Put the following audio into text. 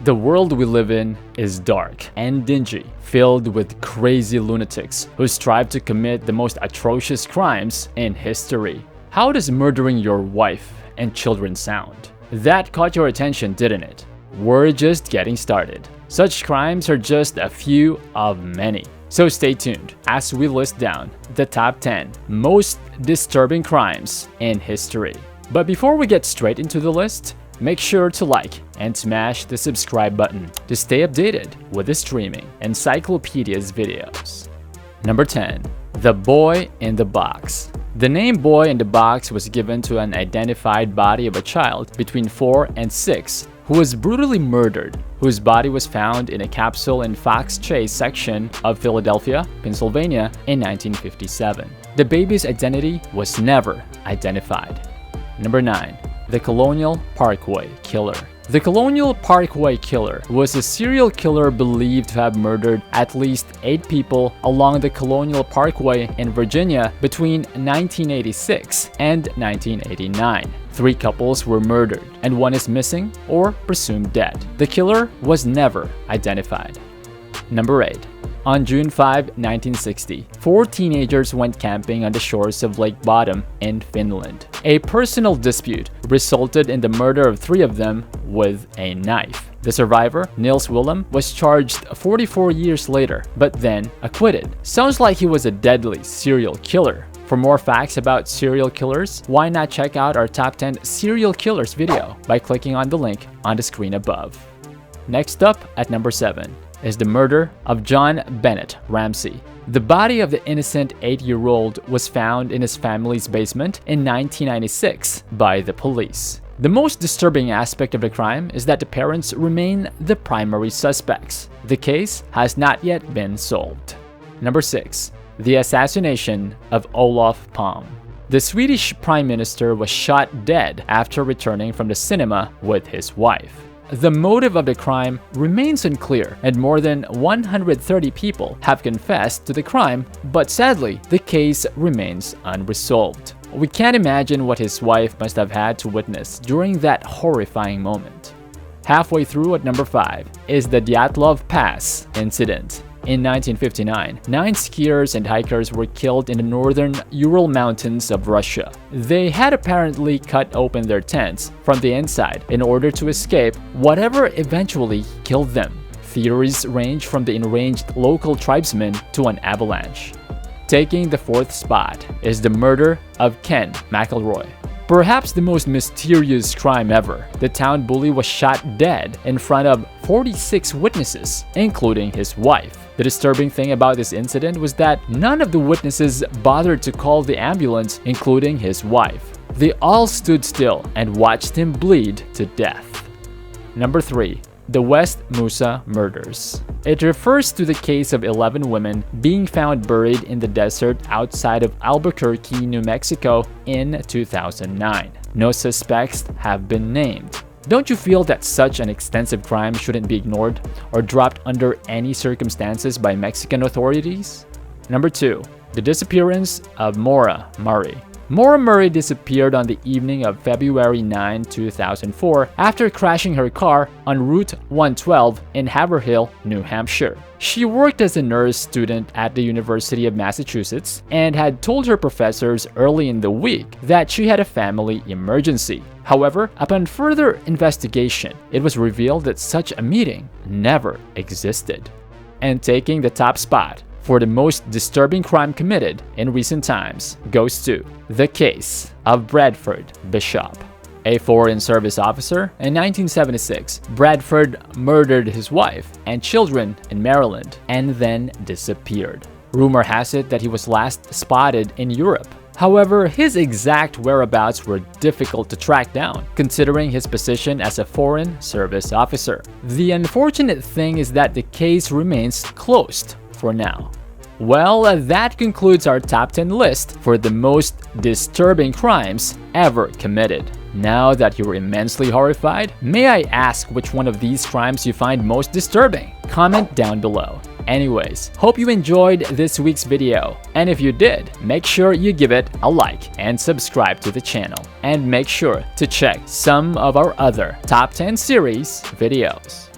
The world we live in is dark and dingy, filled with crazy lunatics who strive to commit the most atrocious crimes in history. How does murdering your wife and children sound? That caught your attention, didn't it? We're just getting started. Such crimes are just a few of many. So stay tuned as we list down the top 10 most disturbing crimes in history. But before we get straight into the list, make sure to like and smash the subscribe button to stay updated with the streaming Encyclopedia's videos. Number 10. The Boy in the Box. The name Boy in the Box was given to an identified body of a child between 4 and 6 who was brutally murdered, whose body was found in a capsule in Fox Chase section of Philadelphia, Pennsylvania in 1957. The baby's identity was never identified. Number 9. The Colonial Parkway Killer. The Colonial Parkway Killer was a serial killer believed to have murdered at least 8 people along the Colonial Parkway in Virginia between 1986 and 1989. 3 couples were murdered, and 1 is missing or presumed dead. The killer was never identified. Number 8. On June 5, 1960, 4 teenagers went camping on the shores of Lake Bottom in Finland. A personal dispute resulted in the murder of 3 of them with a knife. The survivor, Nils Willem, was charged 44 years later, but then acquitted. Sounds like he was a deadly serial killer. For more facts about serial killers, why not check out our top 10 serial killers video by clicking on the link on the screen above. Next up at number 7 is the murder of John Bennett Ramsey. The body of the innocent 8-year-old was found in his family's basement in 1996 by the police. The most disturbing aspect of the crime is that the parents remain the primary suspects. The case has not yet been solved. Number 6. The assassination of Olof Palme. The Swedish Prime Minister was shot dead after returning from the cinema with his wife. The motive of the crime remains unclear, and more than 130 people have confessed to the crime, but sadly, the case remains unresolved. We can't imagine what his wife must have had to witness during that horrifying moment. Halfway through at number 5 is the Dyatlov Pass incident. In 1959, 9 skiers and hikers were killed in the northern Ural Mountains of Russia. They had apparently cut open their tents from the inside in order to escape whatever eventually killed them. Theories range from the enraged local tribesmen to an avalanche. Taking the 4th spot is the murder of Ken McElroy. Perhaps the most mysterious crime ever. The town bully was shot dead in front of 46 witnesses, including his wife. The disturbing thing about this incident was that none of the witnesses bothered to call the ambulance, including his wife. They all stood still and watched him bleed to death. Number 3. The West Musa Murders. It refers to the case of 11 women being found buried in the desert outside of Albuquerque, New Mexico in 2009. No suspects have been named. Don't you feel that such an extensive crime shouldn't be ignored or dropped under any circumstances by Mexican authorities? Number 2. The disappearance of Maura Murray. Maura Murray disappeared on the evening of February 9, 2004 after crashing her car on Route 112 in Haverhill, New Hampshire. She worked as a nurse student at the University of Massachusetts and had told her professors early in the week that she had a family emergency. However, upon further investigation, it was revealed that such a meeting never existed. And taking the top spot for the most disturbing crime committed in recent times goes to the case of Bradford Bishop. A Foreign Service officer, in 1976, Bradford murdered his wife and children in Maryland and then disappeared. Rumor has it that he was last spotted in Europe. However, his exact whereabouts were difficult to track down, considering his position as a Foreign Service officer. The unfortunate thing is that the case remains closed for now. Well, that concludes our top 10 list for the most disturbing crimes ever committed. Now that you're immensely horrified, may I ask which one of these crimes you find most disturbing? Comment down below. Anyways, hope you enjoyed this week's video, and if you did, make sure you give it a like and subscribe to the channel, and make sure to check some of our other top 10 series videos.